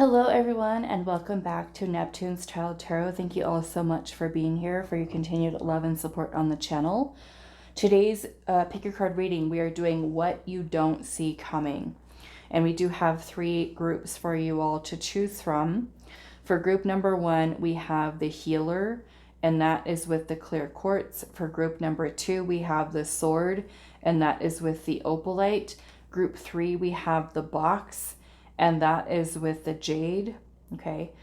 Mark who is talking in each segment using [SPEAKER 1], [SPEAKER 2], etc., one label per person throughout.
[SPEAKER 1] Hello everyone and welcome back to Neptune's Child Tarot. Thank you all so much for being here, for your continued love and support on the channel. Today's pick your card reading, we are doing What You Don't See Coming. And we do have 3 groups for you all to choose from. For group number 1, we have the Healer, and that is with the clear quartz. For group number 2, we have the Sword, and that is with the opalite. Group 3, we have the Box, and that is with the jade. Okay,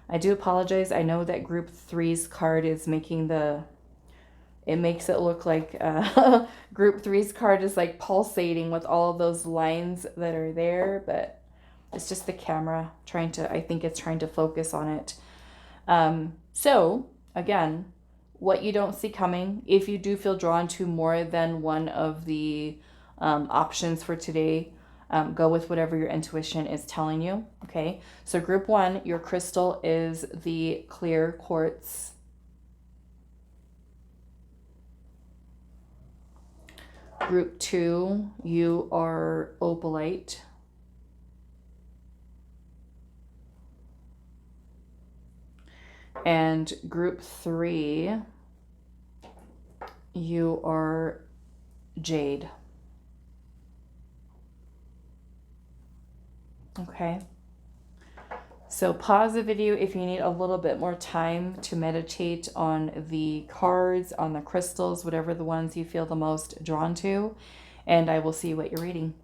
[SPEAKER 1] I do apologize. I know that group 3's card is making it makes it look like group 3's card is like pulsating with all of those lines that are there, but it's just the camera I think it's trying to focus on it. So again, what you don't see coming. If you do feel drawn to more than one of the options for today, go with whatever your intuition is telling you. Okay, so group 1, your crystal is the clear quartz. Group 2, you are opalite. And group 3, you are jade. Okay, so pause the video if you need a little bit more time to meditate on the cards, on the crystals, whatever the ones you feel the most drawn to, and I will see what you're reading.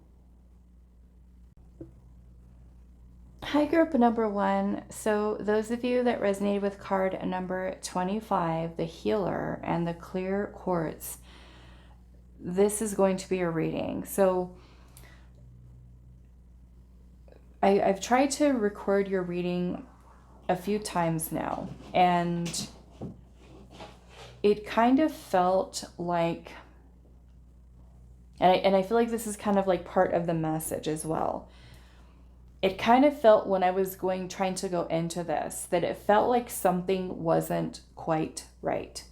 [SPEAKER 1] Hi, group number 1. So those of you that resonated with card number 25, the Healer and the clear quartz, this is going to be a reading. So I've tried to record your reading a few times now, and it kind of felt like, and I feel like this is kind of like part of the message as well. It kind of felt when I was trying to go into this, that it felt like something wasn't quite right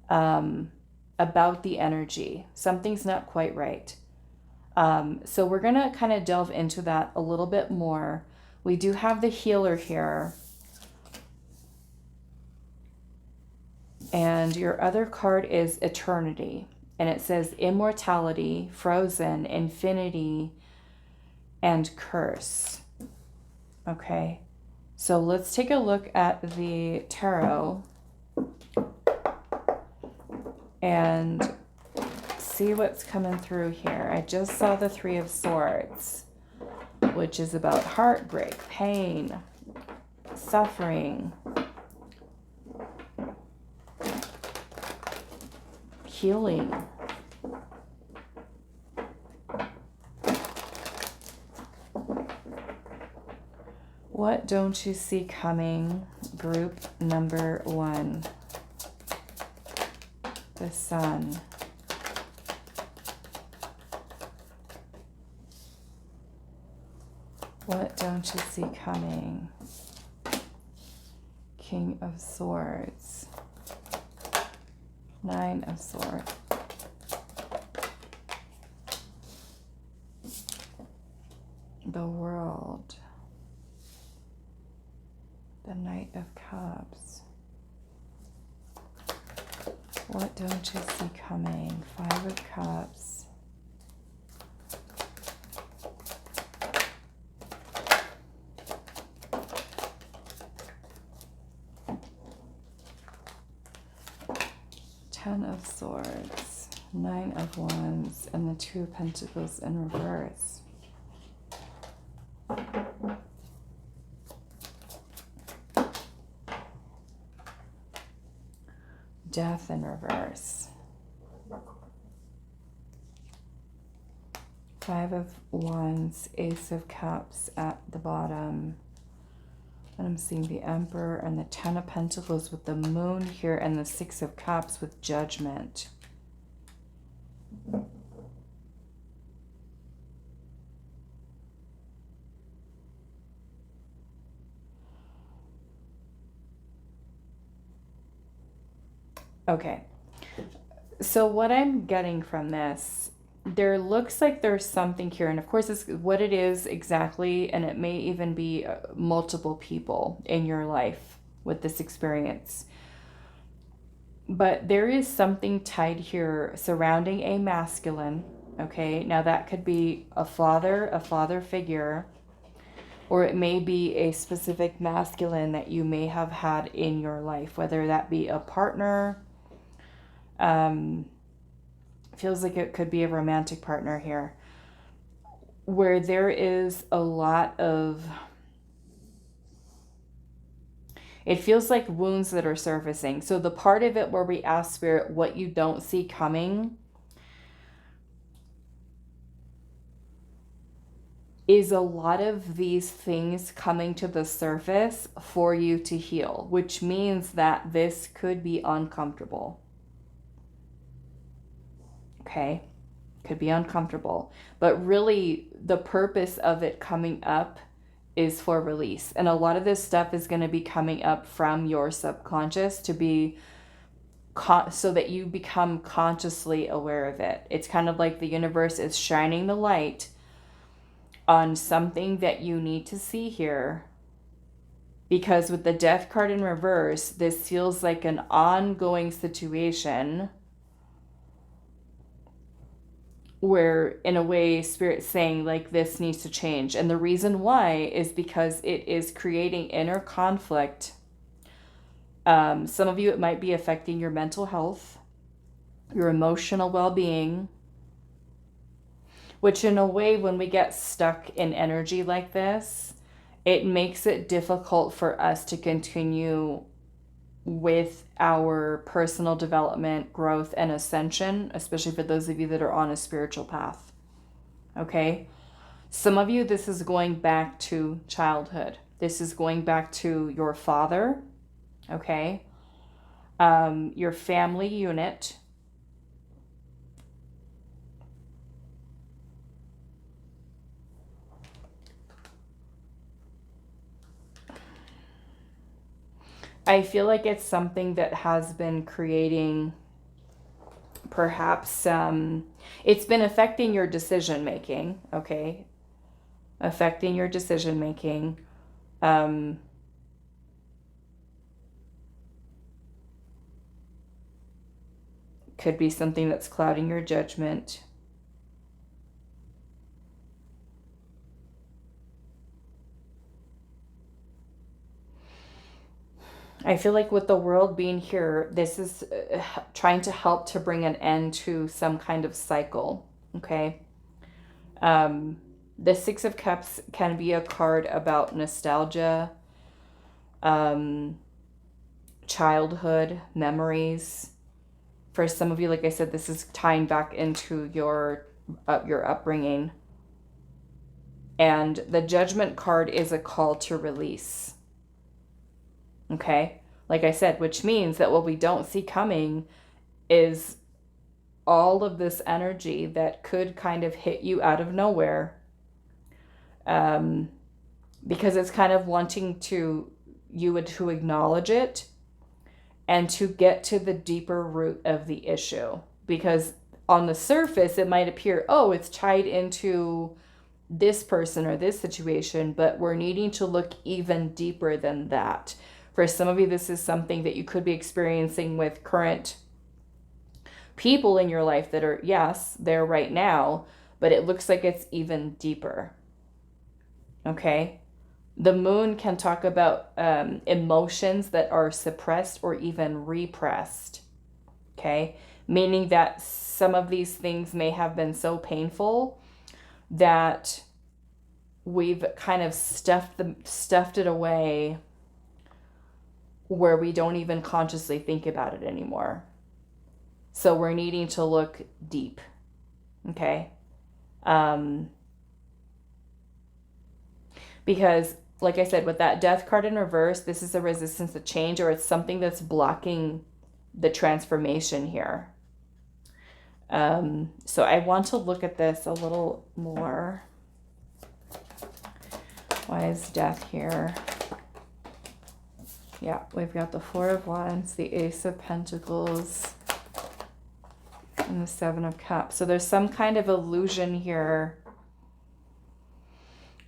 [SPEAKER 1] about the energy. Something's not quite right. So we're going to kind of delve into that a little bit more. We do have the Healer here. And your other card is Eternity. And it says Immortality, Frozen, Infinity, and Curse. Okay. So let's take a look at the tarot and see what's coming through here. I just saw the 3 of Swords, which is about heartbreak, pain, suffering, healing. What don't you see coming, group number 1? The Sun. What don't you see coming? King of Swords. 9 of Swords. The World. The Knight of Cups. What don't you see coming? 5 of Cups. Ten of Swords, 9 of Wands, and the 2 of Pentacles in reverse. Death in reverse. 5 of Wands, Ace of Cups at the bottom. And I'm seeing the Emperor and the 10 of Pentacles with the Moon here, and the 6 of Cups with Judgment. Okay, so what I'm getting from this there looks like there's something here. And of course, it's what it is exactly. And it may even be multiple people in your life with this experience. But there is something tied here surrounding a masculine. Okay, now that could be a father figure, or it may be a specific masculine that you may have had in your life, whether that be a partner. Feels like it could be a romantic partner here, where there is a lot of, it feels like wounds that are surfacing. So the part of it where we ask Spirit what you don't see coming is a lot of these things coming to the surface for you to heal, which means that this could be uncomfortable. Okay, could be uncomfortable, but really the purpose of it coming up is for release. And a lot of this stuff is going to be coming up from your subconscious to be so that you become consciously aware of it. It's kind of like the universe is shining the light on something that you need to see here, because with the Death card in reverse, this feels like an ongoing situation where, in a way, Spirit's saying like this needs to change. And the reason why is because it is creating inner conflict. Some of you, it might be affecting your mental health, your emotional well-being, which in a way, when we get stuck in energy like this, it makes it difficult for us to continue with our personal development, growth, and ascension, especially for those of you that are on a spiritual path. Okay? Some of you, this is going back to childhood. This is going back to your father. Okay? Your family unit. I feel like it's something that has been creating perhaps it's been affecting your decision making, okay? Affecting your decision making. Could be something that's clouding your judgment. I feel like with the world being here, this is trying to help to bring an end to some kind of cycle, okay? The Six of Cups can be a card about nostalgia, childhood memories. For some of you, like I said, this is tying back into your upbringing. And the Judgment card is a call to release. Okay, like I said, which means that what we don't see coming is all of this energy that could kind of hit you out of nowhere, because it's kind of wanting you to acknowledge it and to get to the deeper root of the issue. Because on the surface, it might appear, oh, it's tied into this person or this situation, but we're needing to look even deeper than that. For some of you, this is something that you could be experiencing with current people in your life that are, yes, there right now, but it looks like it's even deeper. Okay? The moon can talk about emotions that are suppressed or even repressed. Okay? Meaning that some of these things may have been so painful that we've kind of stuffed it away, where we don't even consciously think about it anymore. So we're needing to look deep. Okay? Because, like I said, with that Death card in reverse, this is a resistance to change, or it's something that's blocking the transformation here. So I want to look at this a little more. Why is Death here? Yeah, we've got the Four of Wands, the Ace of Pentacles, And the Seven of Cups. So there's some kind of illusion here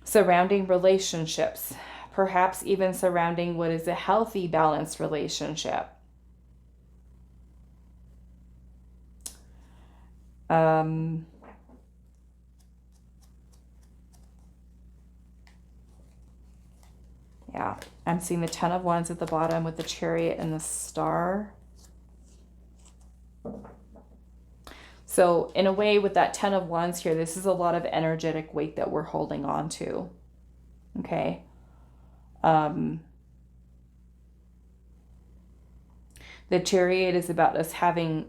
[SPEAKER 1] surrounding relationships, perhaps even surrounding what is a healthy, balanced relationship. Yeah, I'm seeing the Ten of Wands at the bottom with the Chariot and the Star. So in a way, with that Ten of Wands here, this is a lot of energetic weight that we're holding on to. Okay. The Chariot is about us having,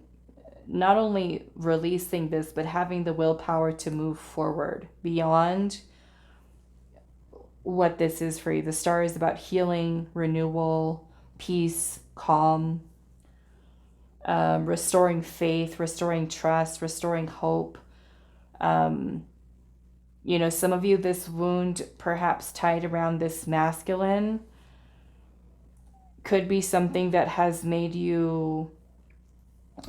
[SPEAKER 1] not only releasing this, but having the willpower to move forward beyond what this is for you. The Star is about healing, renewal, peace, calm, restoring faith, restoring trust, restoring hope. You know, some of you, this wound perhaps tied around this masculine could be something that has made you,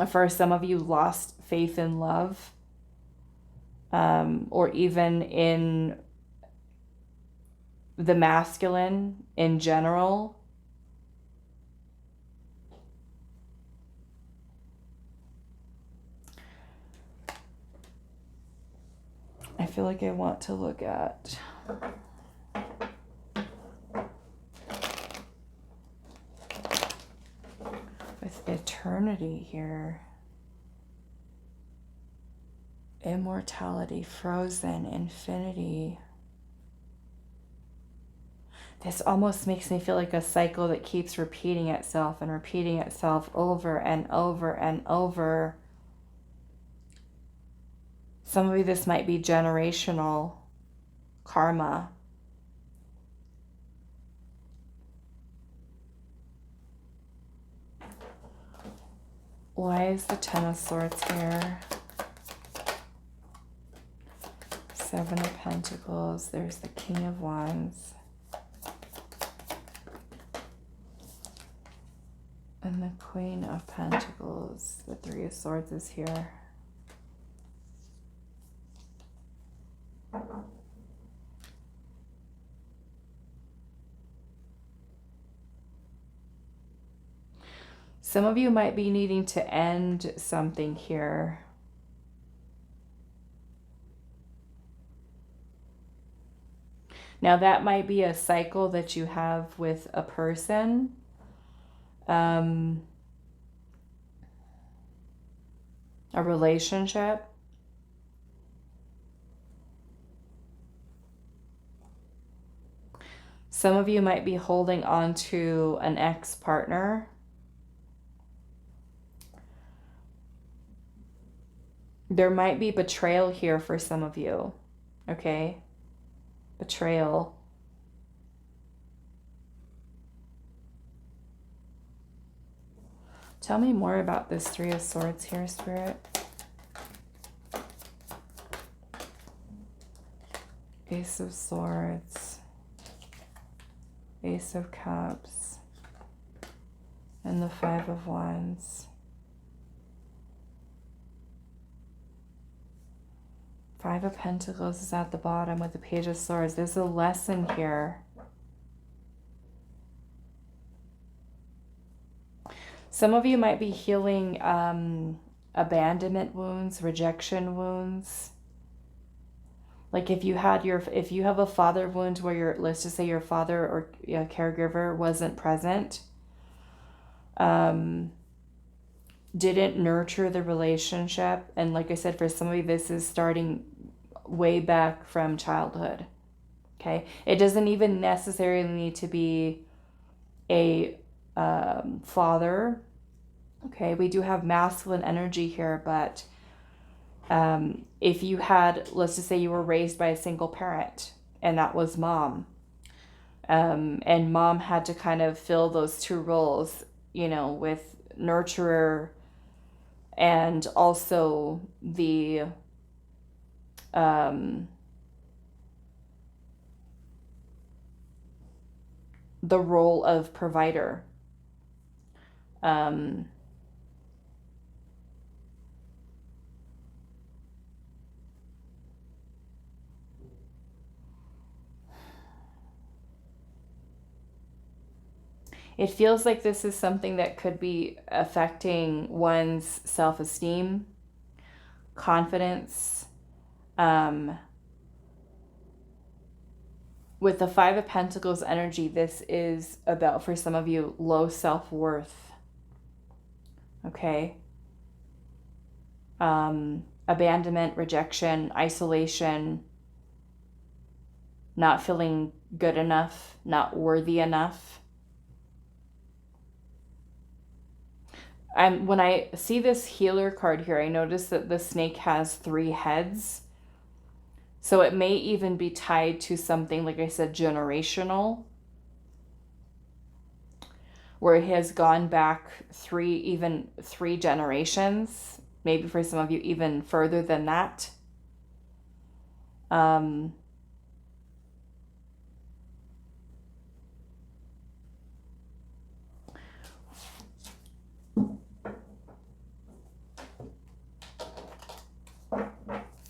[SPEAKER 1] for some of you, lost faith in love, or even in the masculine in general. I feel like I want to look at with eternity here. Immortality, frozen, infinity. This almost makes me feel like a cycle that keeps repeating itself and repeating itself over and over and over. Some of you, this might be generational karma. Why is the Ten of Swords here? Seven of Pentacles. There's the King of Wands. And the Queen of Pentacles. The Three of Swords is here. Some of you might be needing to end something here. Now that might be a cycle that you have with a person. A relationship. Some of you might be holding on to an ex-partner. There might be betrayal here for some of you, okay? Betrayal. Tell me more about this Three of Swords here, Spirit. Ace of Swords. Ace of Cups. And the Five of Wands. Five of Pentacles is at the bottom with the Page of Swords. There's a lesson here. Some of you might be healing abandonment wounds, rejection wounds. Like if you have a father wound where your, let's just say your father or caregiver wasn't present, didn't nurture the relationship. And like I said, for some of you, this is starting way back from childhood. Okay. It doesn't even necessarily need to be a father. Okay. We do have masculine energy here, but if you had, let's just say you were raised by a single parent and that was mom, and mom had to kind of fill those two roles, you know, with nurturer and also the role of provider. It feels like this is something that could be affecting one's self-esteem, confidence. With the Five of Pentacles energy, this is about, for some of you, low self-worth. Okay? Abandonment, rejection, isolation, not feeling good enough, not worthy enough. When I see this healer card here, I notice that the snake has 3 heads. So it may even be tied to something, like I said, generational, where it has gone back 3 generations, maybe for some of you even further than that.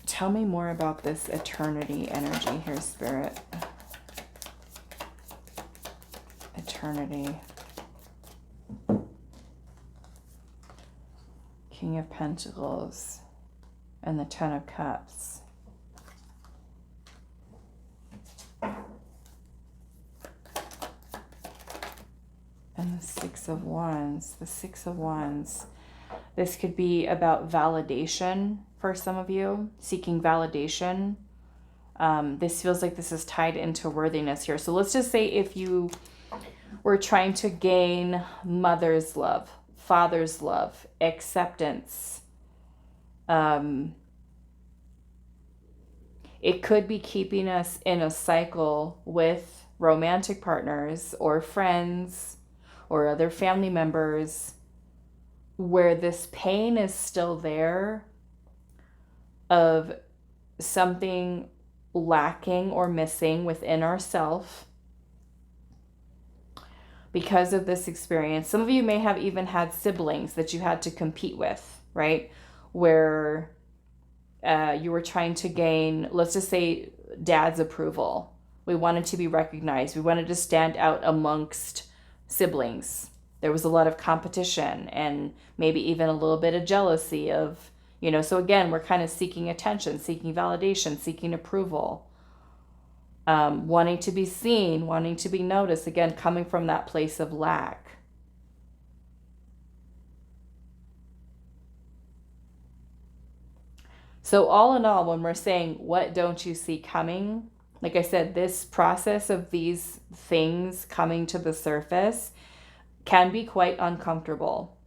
[SPEAKER 1] Tell me more about this eternity energy here, Spirit. Eternity. King of Pentacles and the Ten of Cups. And the Six of Wands. The Six of Wands. This could be about validation for some of you, seeking validation. This feels like this is tied into worthiness here. So let's just say if you were trying to gain mother's love, father's love, acceptance, it could be keeping us in a cycle with romantic partners or friends or other family members where this pain is still there of something lacking or missing within ourselves because of this experience. Some of you may have even had siblings that you had to compete with, right? Where you were trying to gain, let's just say, dad's approval. We wanted to be recognized. We wanted to stand out amongst siblings. There was a lot of competition and maybe even a little bit of jealousy of, so again, we're kind of seeking attention, seeking validation, seeking approval, wanting to be seen, wanting to be noticed, again, coming from that place of lack. So all in all, when we're saying, what don't you see coming? Like I said, this process of these things coming to the surface can be quite uncomfortable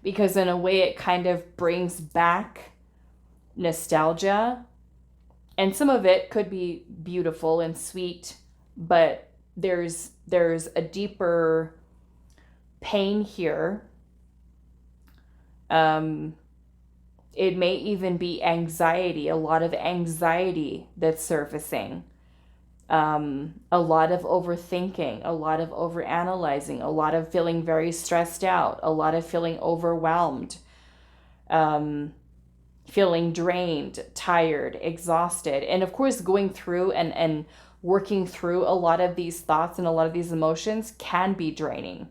[SPEAKER 1] because in a way it kind of brings back nostalgia, and some of it could be beautiful and sweet, but there's a deeper pain here. It may even be anxiety, a lot of anxiety that's surfacing. A lot of overthinking, a lot of overanalyzing, a lot of feeling very stressed out, a lot of feeling overwhelmed, feeling drained, tired, exhausted. And of course, going through and working through a lot of these thoughts and a lot of these emotions can be draining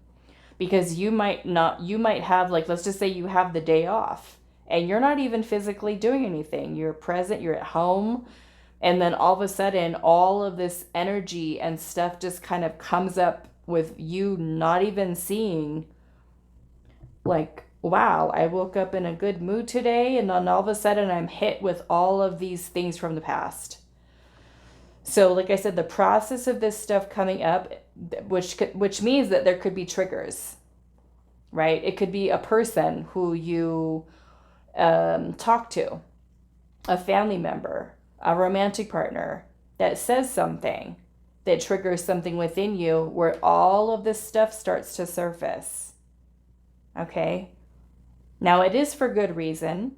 [SPEAKER 1] because you might have, like, let's just say you have the day off and you're not even physically doing anything. You're present, you're at home. And then all of a sudden, all of this energy and stuff just kind of comes up with you not even seeing, like, wow, I woke up in a good mood today. And then all of a sudden, I'm hit with all of these things from the past. So like I said, the process of this stuff coming up, which means that there could be triggers, right? It could be a person who you talk to, a family member, a romantic partner that says something that triggers something within you where all of this stuff starts to surface. Okay? Now it is for good reason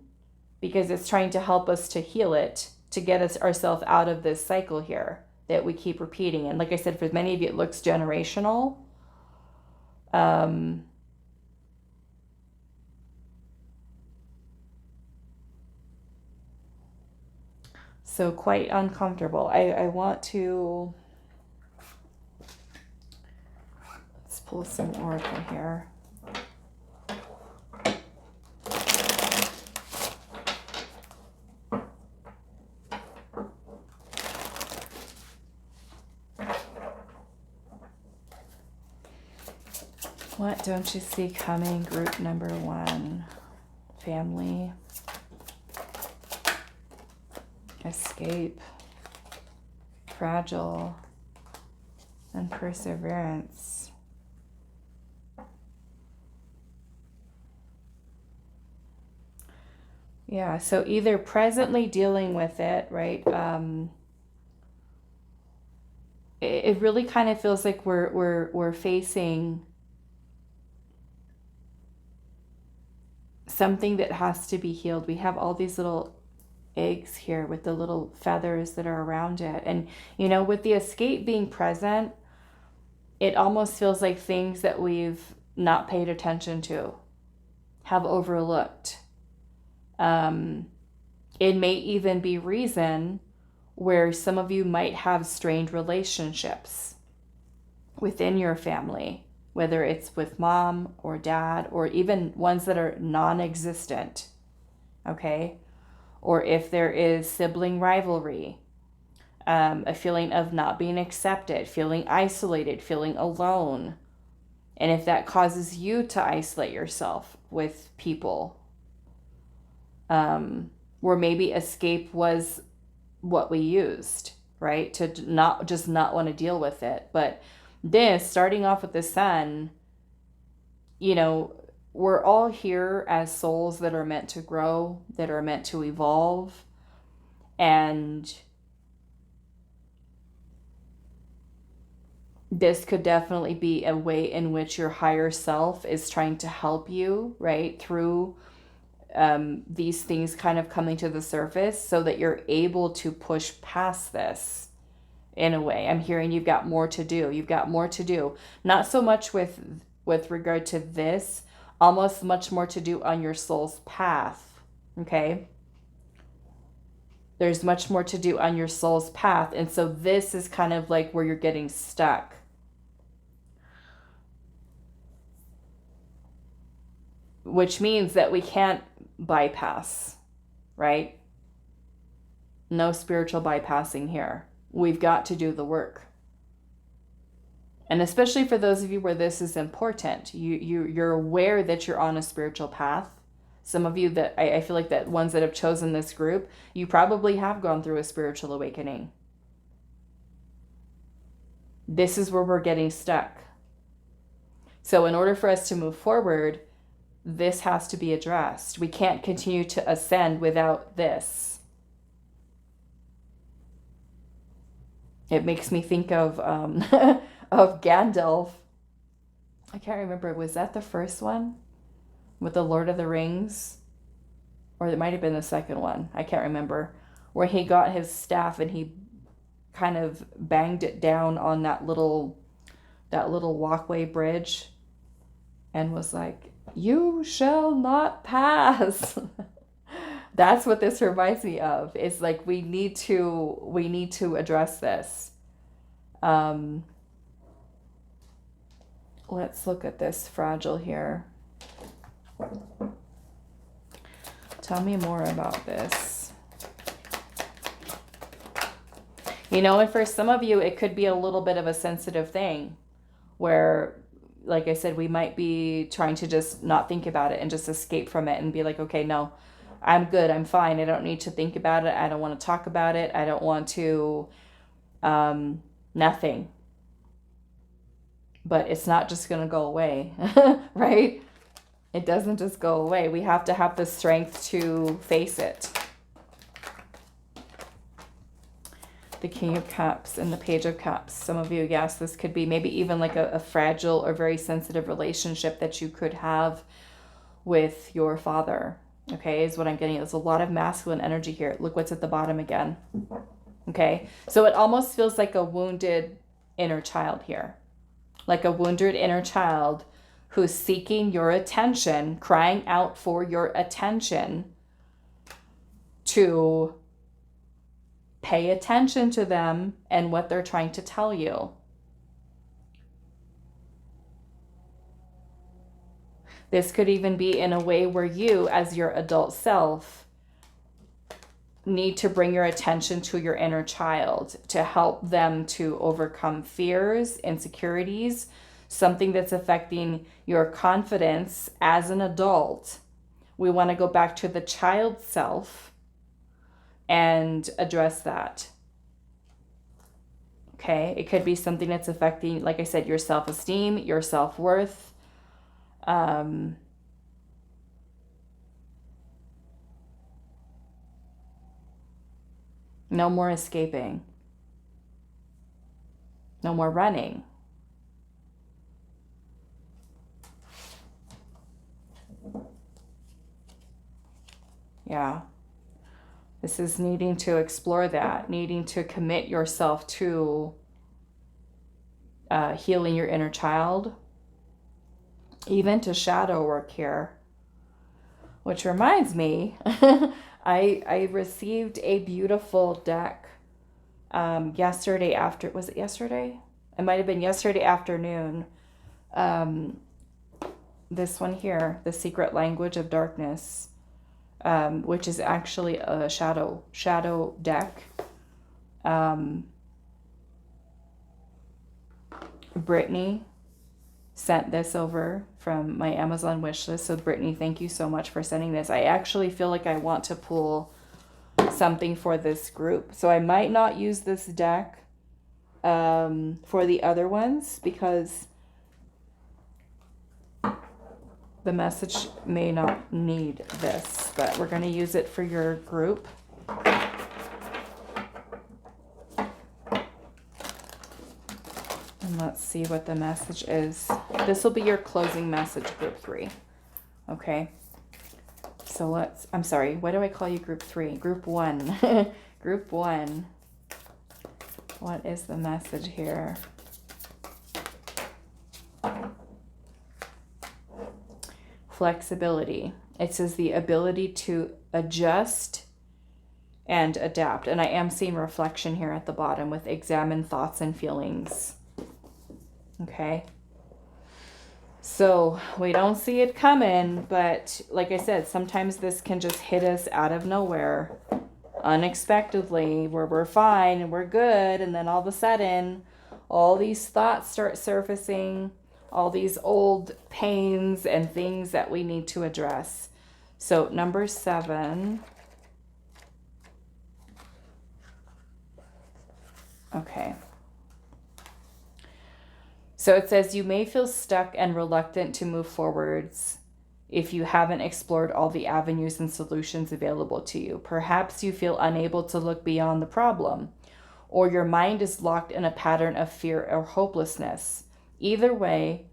[SPEAKER 1] because it's trying to help us to heal it, to get us ourselves out of this cycle here that we keep repeating. And like I said, for many of you, it looks generational. So quite uncomfortable. I want to, let's pull some oracle here. What don't you see coming? Group number 1. Family. Escape. Fragile. And perseverance. Yeah, so either presently dealing with it, right? It really kind of feels like we're facing something that has to be healed. We have all these little eggs here with the little feathers that are around it. And, you know, with the escape being present, it almost feels like things that we've not paid attention to, have overlooked. It may even be reason where some of you might have strained relationships within your family, whether it's with mom or dad, or even ones that are non-existent, okay? Or if there is sibling rivalry, a feeling of not being accepted, feeling isolated, feeling alone. And if that causes you to isolate yourself with people, where maybe escape was what we used, right? To not want to deal with it. But this, starting off with the sun, you know, we're all here as souls that are meant to grow, that are meant to evolve. And this could definitely be a way in which your higher self is trying to help you, right? Through these things kind of coming to the surface so that you're able to push past this in a way. I'm hearing you've got more to do. You've got more to do. Not so much with regard to this, almost much more to do on your soul's path, okay? There's much more to do on your soul's path. And so this is kind of like where you're getting stuck. Which means that we can't bypass, right? No spiritual bypassing here. We've got to do the work. And especially for those of you where this is important, you're aware that you're on a spiritual path. Some of you that I feel like that ones that have chosen this group, you probably have gone through a spiritual awakening. This is where we're getting stuck. So in order for us to move forward, this has to be addressed. We can't continue to ascend without this. It makes me think of of Gandalf. I can't remember. Was that the first one with the Lord of the Rings? Or it might have been the second one. I can't remember. Where he got his staff and he kind of banged it down on that little walkway bridge and was like, "You shall not pass." That's what this reminds me of. It's like we need to address this. Let's look at this fragile here. Tell me more about this. You know, and for some of you, it could be a little bit of a sensitive thing where, like I said, we might be trying to just not think about it and just escape from it and be like, okay, no, I'm good. I'm fine. I don't need to think about it. I don't want to talk about it. I don't want to, nothing. But it's not just going to go away, right? It doesn't just go away. We have to have the strength to face it. The King of Cups and the Page of Cups. Some of you, yes, this could be maybe even like a fragile or very sensitive relationship that you could have with your father. Okay, is what I'm getting. There's a lot of masculine energy here. Look what's at the bottom again. Okay, so it almost feels like a wounded inner child here. Like a wounded inner child who's seeking your attention, crying out for your attention to pay attention to them and what they're trying to tell you. This could even be in a way where you, as your adult self, need to bring your attention to your inner child to help them to overcome fears, insecurities, something that's affecting your confidence as an adult. We want to go back to the child self and address that. Okay, it could be something that's affecting, like I said, your self-esteem, your self-worth. No more escaping. No more running. Yeah. This is needing to explore that, needing to commit yourself to healing your inner child, even to shadow work here. Which reminds me, I received a beautiful deck yesterday after, was it yesterday? It might have been yesterday afternoon. This one here, The Secret Language of Darkness, which is actually a shadow deck. Brittany sent this over from my Amazon wishlist. So Brittany, thank you so much for sending this. I actually feel like I want to pull something for this group. So I might not use this deck for the other ones because the message may not need this, but we're going to use it for your group. And let's see what the message is. This will be your closing message, group 3. Okay. So let's, I'm sorry, why do I call you group 3? Group 1. Group 1. What is the message here? Flexibility. It says the ability to adjust and adapt. And I am seeing reflection here at the bottom with examine thoughts and feelings. Okay. So we don't see it coming, but like I said, sometimes this can just hit us out of nowhere, unexpectedly, where we're fine and we're good. And then all of a sudden, all these thoughts start surfacing, all these old pains and things that we need to address. So number 7. Okay. So it says you may feel stuck and reluctant to move forwards if you haven't explored all the avenues and solutions available to you. Perhaps you feel unable to look beyond the problem, or your mind is locked in a pattern of fear or hopelessness. Either way,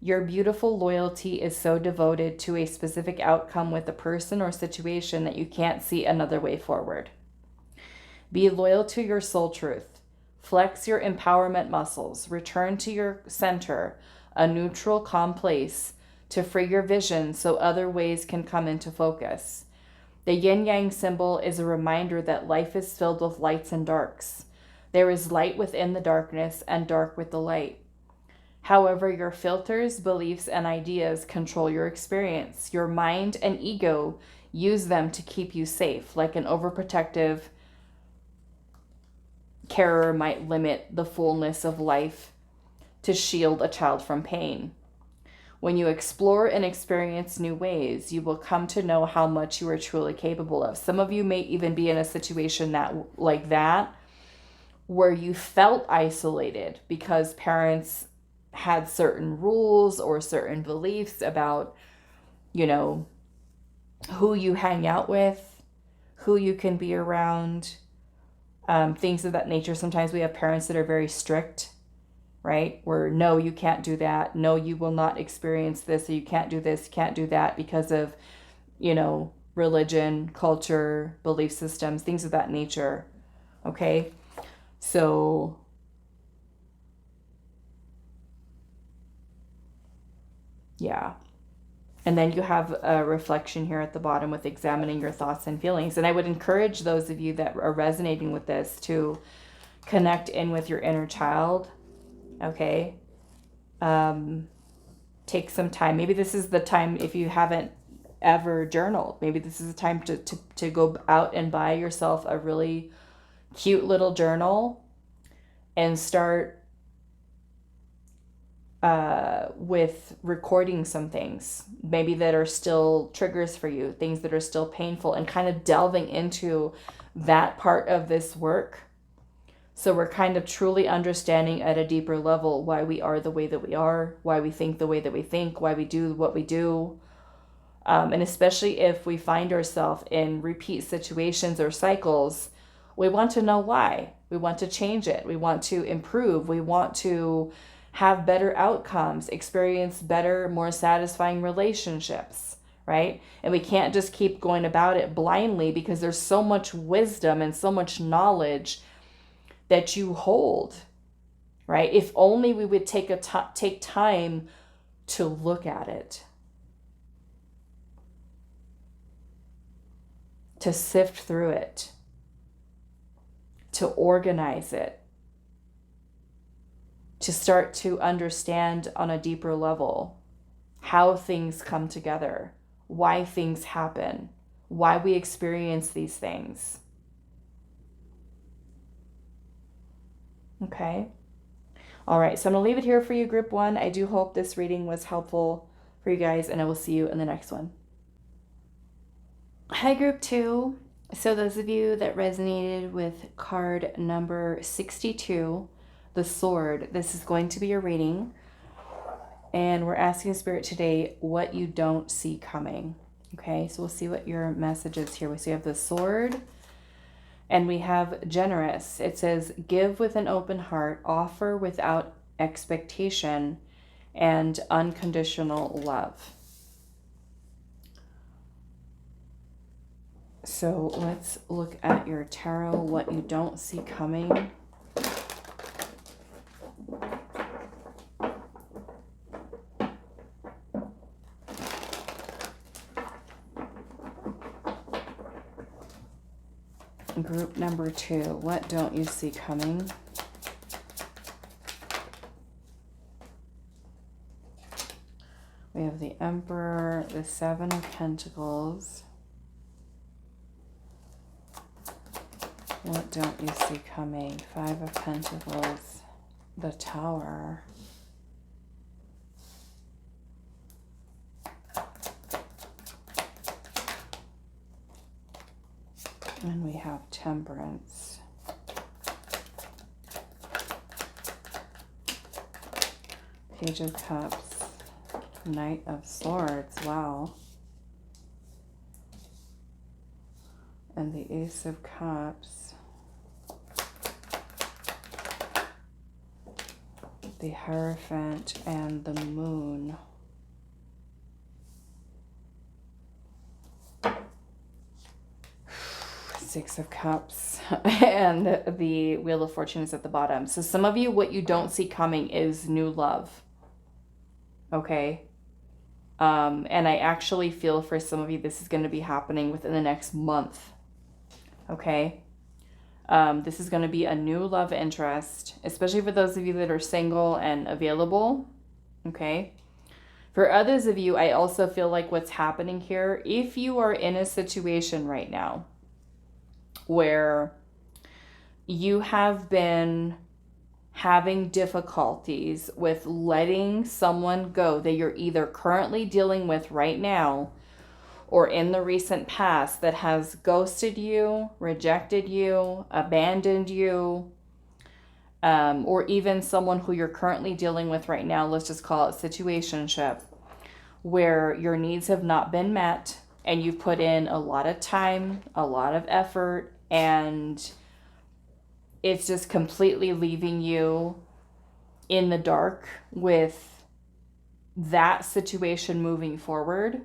[SPEAKER 1] your beautiful loyalty is so devoted to a specific outcome with a person or situation that you can't see another way forward. Be loyal to your soul truth. Flex your empowerment muscles. Return to your center, a neutral, calm place, to free your vision so other ways can come into focus. The yin-yang symbol is a reminder that life is filled with lights and darks. There is light within the darkness and dark with the light. However, your filters, beliefs, and ideas control your experience. Your mind and ego use them to keep you safe, like an overprotective carer might limit the fullness of life to shield a child from pain. When you explore and experience new ways, you will come to know how much you are truly capable of. Some of you may even be in a situation like that, where you felt isolated because parents had certain rules or certain beliefs about, who you hang out with, who you can be around, things of that nature. Sometimes we have parents that are very strict, right? Where, no, you can't do that. No, you will not experience this. Or you can't do this, can't do that because of, religion, culture, belief systems, things of that nature. Okay. So yeah. And then you have a reflection here at the bottom with examining your thoughts and feelings. And I would encourage those of you that are resonating with this to connect in with your inner child. Okay. take some time. Maybe this is the time, if you haven't ever journaled, maybe this is the time to go out and buy yourself a really cute little journal and start with recording some things maybe that are still triggers for you, things that are still painful, and kind of delving into that part of this work. So we're kind of truly understanding at a deeper level why we are the way that we are, why we think the way that we think, why we do what we do. And especially if we find ourselves in repeat situations or cycles, we want to know why. We want to change it. We want to improve. We want to have better outcomes, experience better, more satisfying relationships, right? And we can't just keep going about it blindly, because there's so much wisdom and so much knowledge that you hold, right? If only we would take time to look at it, to sift through it, to organize it, to start to understand on a deeper level how things come together, why things happen, why we experience these things. Okay. All right. So I'm going to leave it here for you, Group 1. I do hope this reading was helpful for you guys, and I will see you in the next one. Hi, Group 2. So those of you that resonated with card number 62, the Sword, this is going to be your reading. And we're asking Spirit today what you don't see coming. Okay, so we'll see what your message is here. So we have the Sword and we have Generous. It says, give with an open heart, offer without expectation, and unconditional love. So let's look at your tarot, what you don't see coming. Group number 2, what don't you see coming? We have the Emperor, the Seven of Pentacles. What don't you see coming? Five of Pentacles, the Tower. And we have Temperance. Page of Cups, Knight of Swords, wow. And the Ace of Cups. The Hierophant and the Moon. Six of Cups and the Wheel of Fortune is at the bottom. So some of you, what you don't see coming is new love. Okay. And I actually feel for some of you, this is going to be happening within the next month. Okay. This is going to be a new love interest, especially for those of you that are single and available. Okay. For others of you, I also feel like what's happening here, if you are in a situation right now where you have been having difficulties with letting someone go that you're either currently dealing with right now or in the recent past that has ghosted you, rejected you, abandoned you, or even someone who you're currently dealing with right now, let's just call it situationship, where your needs have not been met and you've put in a lot of time, a lot of effort, and it's just completely leaving you in the dark with that situation moving forward.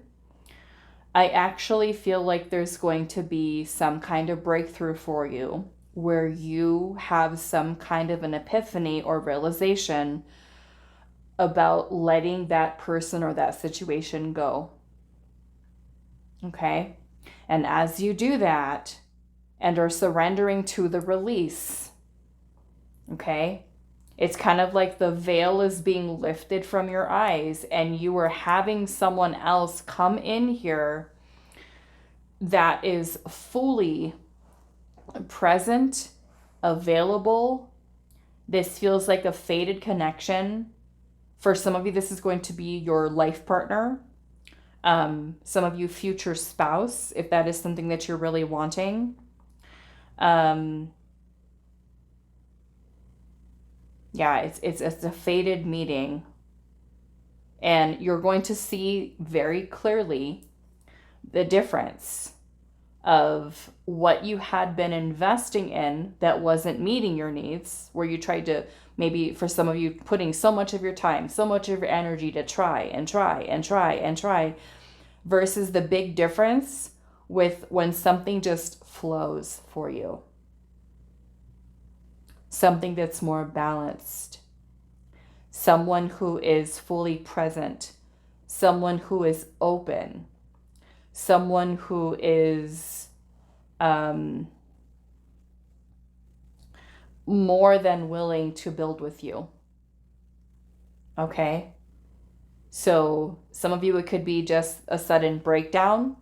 [SPEAKER 1] I actually feel like there's going to be some kind of breakthrough for you where you have some kind of an epiphany or realization about letting that person or that situation go. Okay? And as you do that and are surrendering to the release, okay, It's kind of like the veil is being lifted from your eyes and you are having someone else come in here that is fully present, available. This feels like a fated connection. For some of you, this is going to be your life partner. Some of you, future spouse, if that is something that you're really wanting. Yeah, it's a fated meeting. And you're going to see very clearly the difference of what you had been investing in that wasn't meeting your needs, where you tried to, maybe for some of you, putting so much of your time, so much of your energy to try and try and try and try, versus the big difference with when something just flows for you. Something that's more balanced. Someone who is fully present. Someone who is open. Someone who is more than willing to build with you. Okay? So some of you, it could be just a sudden breakdown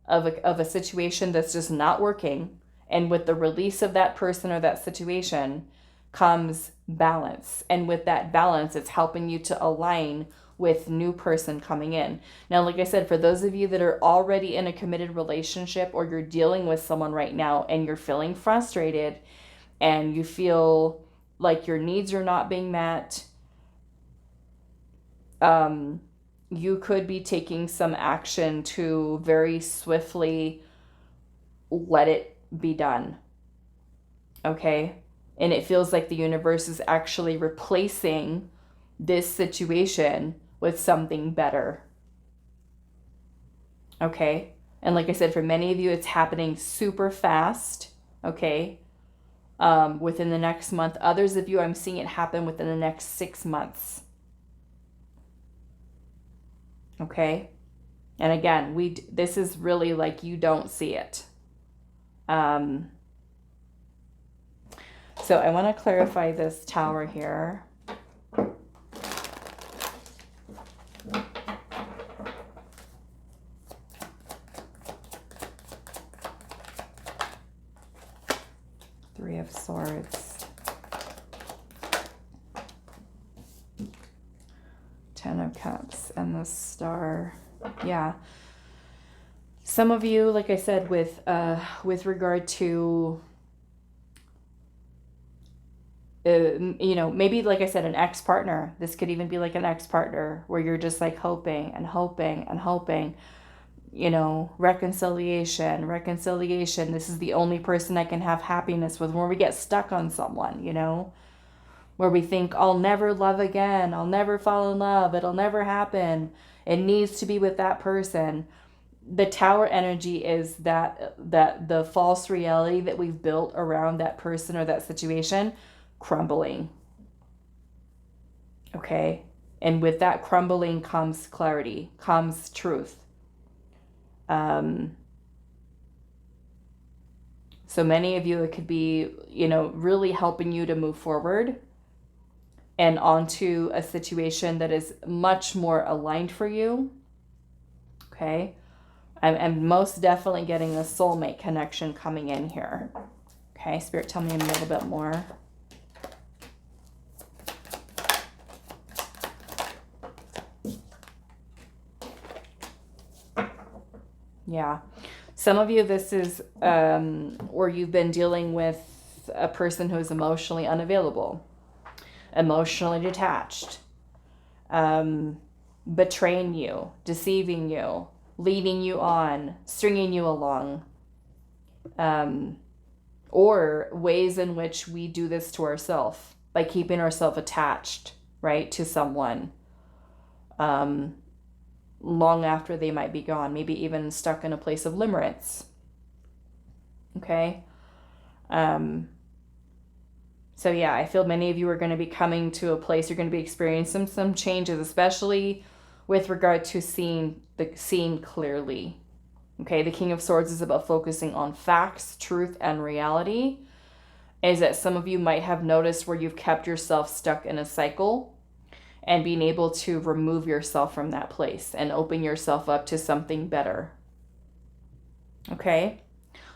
[SPEAKER 1] of a situation that's just not working. And with the release of that person or that situation comes balance. And with that balance, it's helping you to align with new person coming in. Now, like I said, for those of you that are already in a committed relationship, or you're dealing with someone right now and you're feeling frustrated and you feel like your needs are not being met, you could be taking some action to very swiftly let it be done. Okay? And it feels like the universe is actually replacing this situation with something better. Okay? And like I said, for many of you, it's happening super fast. Okay? Within the next month. Others of you, I'm seeing it happen within the next 6 months. Okay? And again, this is really like you don't see it. So I want to clarify this tower here. Three of Swords. 10 of Cups and the Star. Yeah. Some of you, like I said, with regard to maybe, like I said, an ex-partner. This could even be like an ex-partner where you're just like hoping and hoping and hoping, reconciliation. This is the only person I can have happiness with. Where we get stuck on someone, where we think, I'll never love again. I'll never fall in love. It'll never happen. It needs to be with that person. The Tower energy is that the false reality that we've built around that person or that situation crumbling. Okay? And with that crumbling comes clarity, comes truth. So many of you, it could be, really helping you to move forward and onto a situation that is much more aligned for you. Okay? I'm most definitely getting a soulmate connection coming in here. Okay, Spirit, tell me a little bit more. Yeah. Some of you, this is where you've been dealing with a person who is emotionally unavailable, emotionally detached, betraying you, deceiving you, leading you on, stringing you along, or ways in which we do this to ourselves by keeping ourselves attached, right, to someone long after they might be gone, maybe even stuck in a place of limerence. Okay? So yeah, I feel many of you are going to be coming to a place, you're going to be experiencing some changes, especially with regard to seeing clearly. Okay, the King of Swords is about focusing on facts, truth, and reality. is that some of you might have noticed where you've kept yourself stuck in a cycle, and being able to remove yourself from that place and open yourself up to something better. Okay?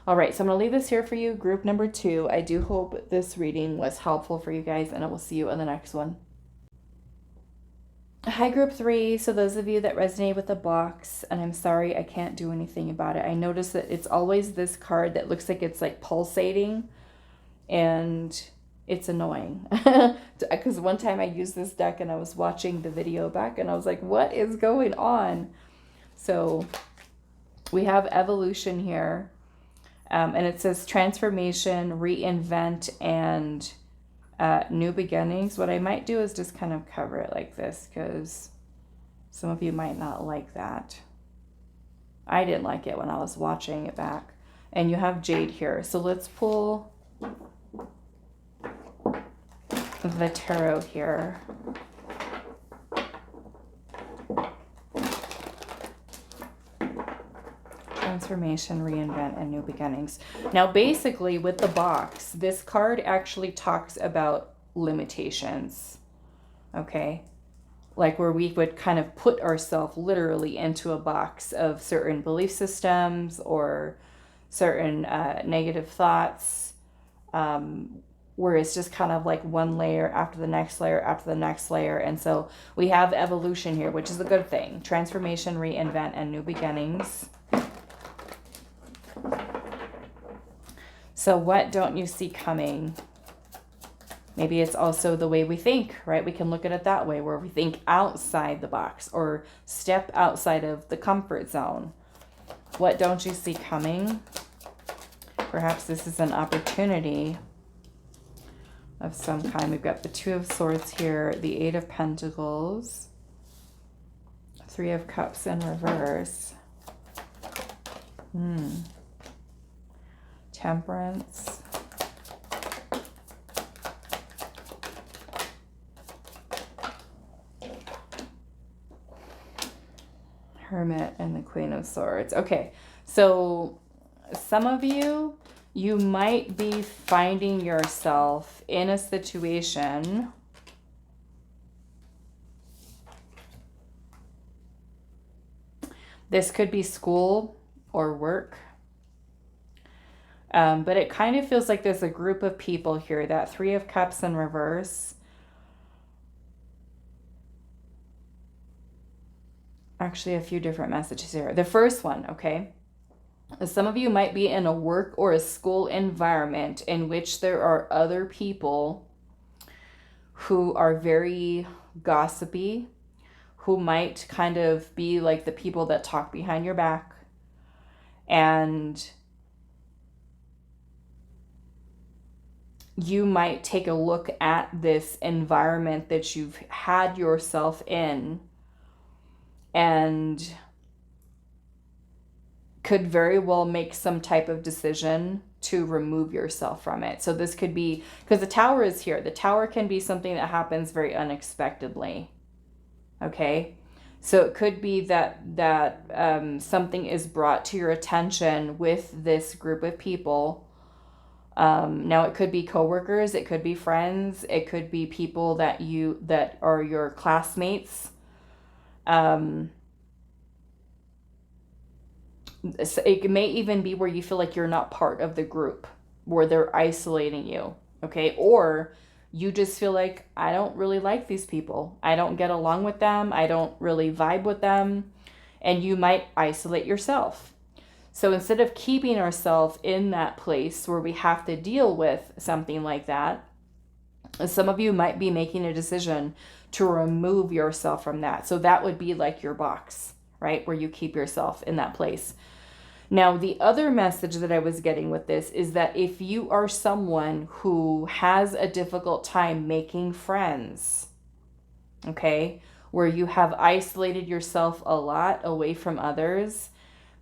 [SPEAKER 1] All right, so I'm going to leave this here for you, group number 2. I do hope this reading was helpful for you guys, and I will see you in the next one. Hi, group 3. So those of you that resonate with the box, and I'm sorry I can't do anything about it. I noticed that it's always this card that looks like it's like pulsating, and it's annoying. Because one time I used this deck and I was watching the video back and I was like, what is going on? So we have evolution here. And it says transformation, reinvent, and new beginnings. What I might do is just kind of cover it like this, because some of you might not like that. I didn't like it when I was watching it back. And you have Jade here. So let's pull the tarot here. Transformation, reinvent, and new beginnings. Now, basically, with the box, this card actually talks about limitations. Okay? Like where we would kind of put ourselves literally into a box of certain belief systems or certain negative thoughts, where it's just kind of like one layer after the next layer after the next layer. And so we have evolution here, which is a good thing. Transformation, reinvent, and new beginnings. So what don't you see coming? Maybe it's also the way we think, right? We can look at it that way, where we think outside the box or step outside of the comfort zone. What don't you see coming? Perhaps this is an opportunity of some kind. We've got the 2 of Swords here, the 8 of Pentacles, 3 of Cups in reverse. Temperance. Hermit and the Queen of Swords. Okay, so some of you, you might be finding yourself in a situation this could be school or work. But it kind of feels like there's a group of people here. That 3 of Cups in reverse. Actually, a few different messages here. The first one, okay. Some of you might be in a work or a school environment in which there are other people who are very gossipy, who might kind of be like the people that talk behind your back. And you might take a look at this environment that you've had yourself in and could very well make some type of decision to remove yourself from it. So this could be, because the Tower is here. The Tower can be something that happens very unexpectedly. Okay? So it could be that something is brought to your attention with this group of people. Now it could be coworkers, it could be friends, it could be people that are your classmates. It may even be where you feel like you're not part of the group, where they're isolating you, okay? Or you just feel like, I don't really like these people. I don't get along with them. I don't really vibe with them. And you might isolate yourself. So instead of keeping ourselves in that place where we have to deal with something like that, some of you might be making a decision to remove yourself from that. So that would be like your box, right? Where you keep yourself in that place. Now, the other message that I was getting with this is that if you are someone who has a difficult time making friends, okay, where you have isolated yourself a lot away from others,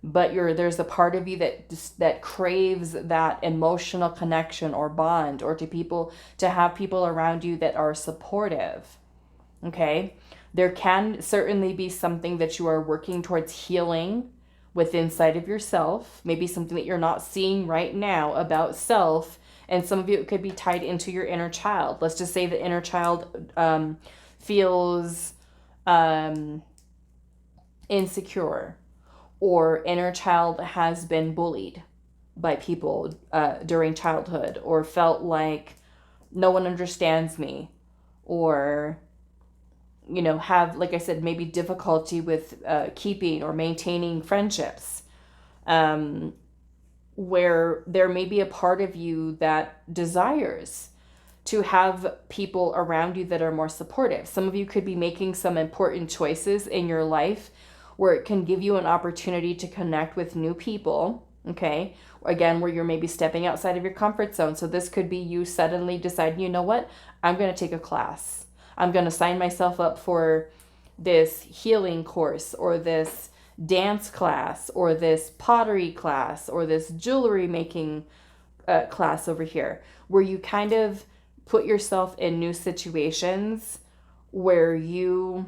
[SPEAKER 1] but there's a part of you that craves that emotional connection or bond, or to have people around you that are supportive, okay? There can certainly be something that you are working towards healing within inside of yourself, maybe something that you're not seeing right now about self, And some of you, it could be tied into your inner child. Let's just say the inner child feels insecure, or inner child has been bullied by people during childhood, or felt like no one understands me, or have, like I said, maybe difficulty with keeping or maintaining friendships, where there may be a part of you that desires to have people around you that are more supportive. Some of you could be making some important choices in your life where it can give you an opportunity to connect with new people, okay? Again, where you're maybe stepping outside of your comfort zone. So this could be you suddenly deciding, you know what, I'm going to take a class. I'm going to sign myself up for this healing course, or this dance class, or this pottery class, or this jewelry making class over here, where you kind of put yourself in new situations where you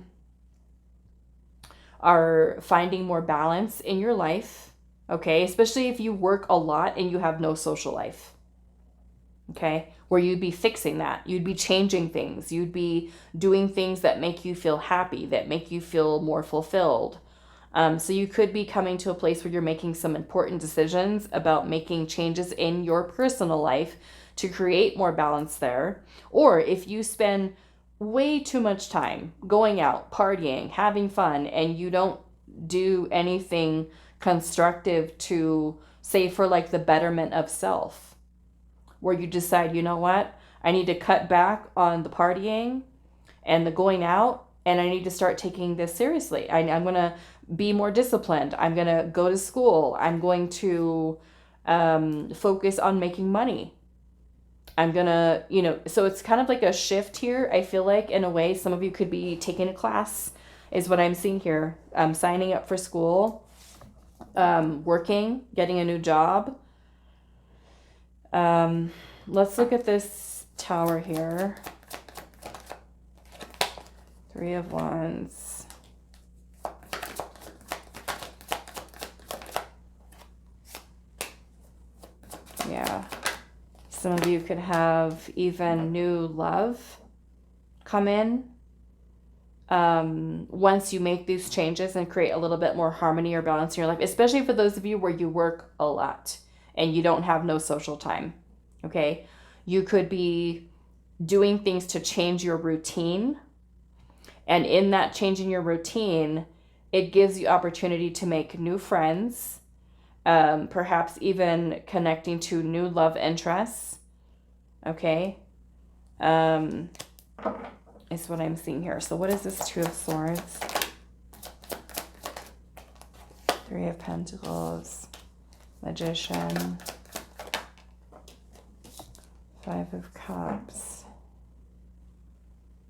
[SPEAKER 1] are finding more balance in your life, okay? Especially if you work a lot and you have no social life, okay? Where you'd be fixing that. You'd be changing things. You'd be doing things that make you feel happy, that make you feel more fulfilled. So you could be coming to a place where you're making some important decisions about making changes in your personal life to create more balance there. Or if you spend way too much time going out, partying, having fun, and you don't do anything constructive to, say, for like the betterment of self, where you decide, you know what, I need to cut back on the partying and the going out, and I need to start taking this seriously. I'm going to be more disciplined. I'm going to go to school. I'm going to focus on making money. I'm going to, so it's kind of like a shift here. I feel like, in a way, some of you could be taking a class, is what I'm seeing here. Signing up for school, working, getting a new job. Let's look at this tower here. 3 of Wands. Yeah. Some of you could have even new love come in once you make these changes and create a little bit more harmony or balance in your life, especially for those of you where you work a lot and you don't have no social time, okay? You could be doing things to change your routine. And in that changing your routine, it gives you opportunity to make new friends, perhaps even connecting to new love interests, okay? Is what I'm seeing here. So what is this 2 of Swords? 3 of Pentacles, Magician, 5 of Cups.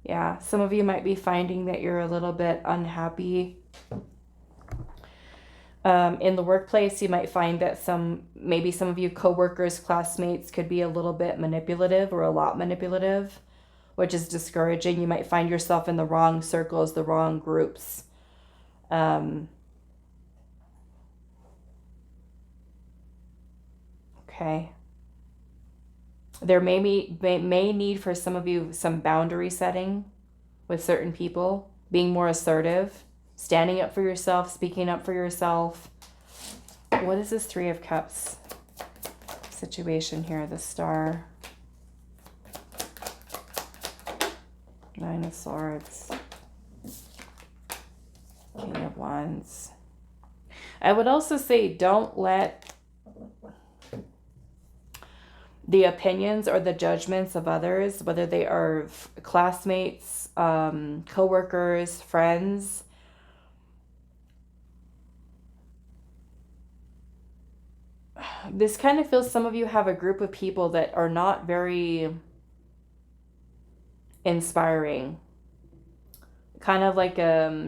[SPEAKER 1] Yeah, some of you might be finding that you're a little bit unhappy. In the workplace, you might find that maybe some of you coworkers, classmates could be a little bit manipulative, or a lot manipulative, which is discouraging. You might find yourself in the wrong circles, the wrong groups. Okay. There may need for some of you some boundary setting with certain people, being more assertive, standing up for yourself, speaking up for yourself. What is this 3 of Cups situation here? The Star, 9 of Swords, King of Wands. I would also say, don't let the opinions or the judgments of others, whether they are classmates, co-workers, friends, this kind of feels some of you have a group of people that are not very inspiring, kind of like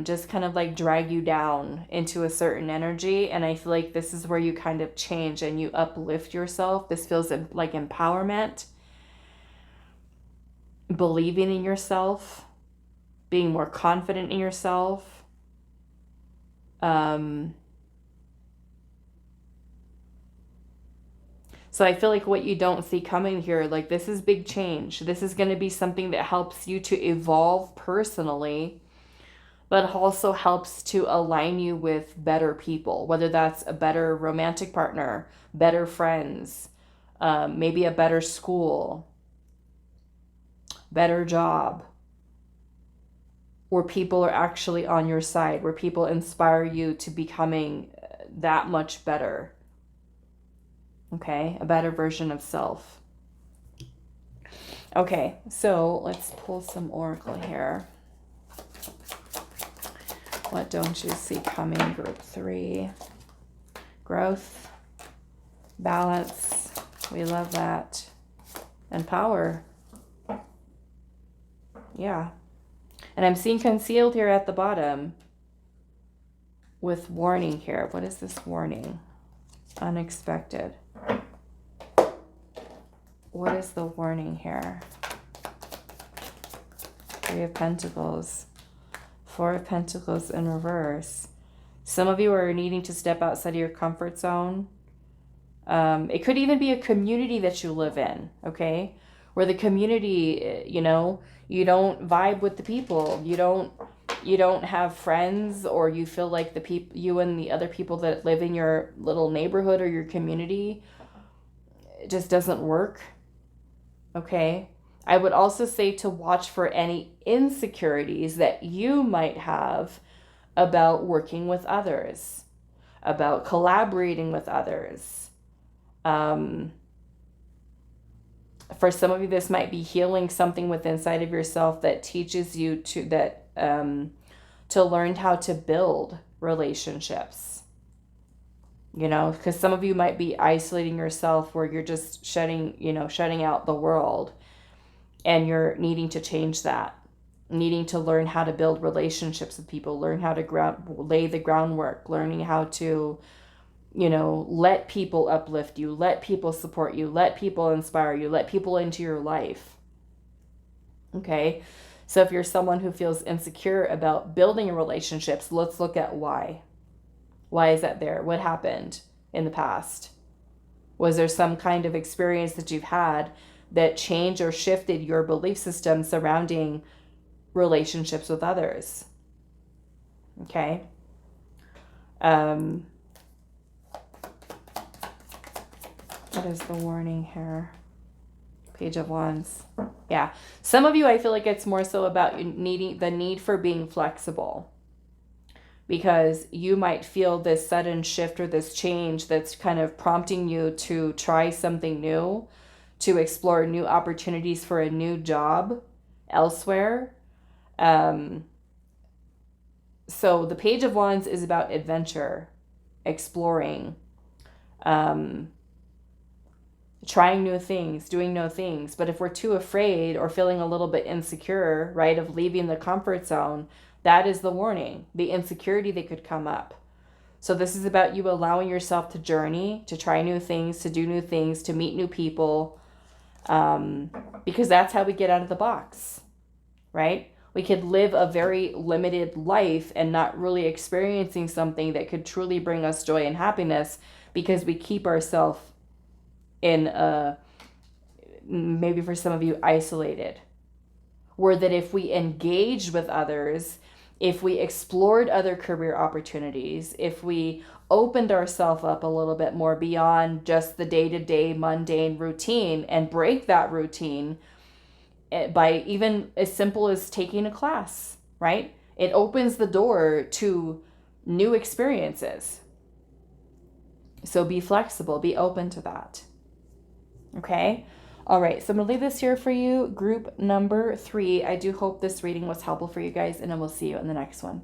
[SPEAKER 1] just kind of like drag you down into a certain energy. And I feel like this is where you kind of change and you uplift yourself. This feels like empowerment, believing in yourself, being more confident in yourself. So I feel like what you don't see coming here, like this is big change. This is going to be something that helps you to evolve personally, but also helps to align you with better people, whether that's a better romantic partner, better friends, maybe a better school, better job, where people are actually on your side, where people inspire you to becoming that much better. Okay, a better version of self. Okay, so let's pull some oracle here. What don't you see coming, group 3? Growth, balance, we love that, and power. Yeah. And I'm seeing concealed here at the bottom with warning here. What is this warning? Unexpected. What is the warning here? 3 of Pentacles. 4 of Pentacles in reverse. Some of you are needing to step outside of your comfort zone. It could even be a community that you live in, okay? Where the community, you know, you don't vibe with the people. You don't have friends, or you feel like the people, you and the other people that live in your little neighborhood or your community, it just doesn't work. Okay? I would also say to watch for any insecurities that you might have about working with others, about collaborating with others. For some of you, this might be healing something within inside of yourself that teaches you to learn how to build relationships. You know, because some of you might be isolating yourself where you're just shutting out the world, and you're needing to change that, needing to learn how to build relationships with people, learn how to lay the groundwork, learning how to, you know, let people uplift you, let people support you, let people inspire you, let people into your life. Okay, so if you're someone who feels insecure about building relationships, let's look at why. Why is that there? What happened in the past? Was there some kind of experience that you've had that changed or shifted your belief system surrounding relationships with others? Okay. What is the warning here? Page of Wands. Yeah. Some of you, I feel like it's more so about the need for being flexible. Because you might feel this sudden shift or this change that's kind of prompting you to try something new, to explore new opportunities for a new job elsewhere. So the Page of Wands is about adventure, exploring, trying new things, doing new things. But if we're too afraid or feeling a little bit insecure, right, of leaving the comfort zone, that is the warning, the insecurity that could come up. So this is about you allowing yourself to journey, to try new things, to do new things, to meet new people, because that's how we get out of the box, right? We could live a very limited life and not really experiencing something that could truly bring us joy and happiness because we keep ourselves in maybe for some of you, isolated. Or that if we engaged with others, if we explored other career opportunities, if we opened ourselves up a little bit more beyond just the day-to-day mundane routine and break that routine by even as simple as taking a class, right? It opens the door to new experiences. So be flexible, be open to that. Okay? All right, so I'm going to leave this here for you, group number 3. I do hope this reading was helpful for you guys, and I will see you in the next one.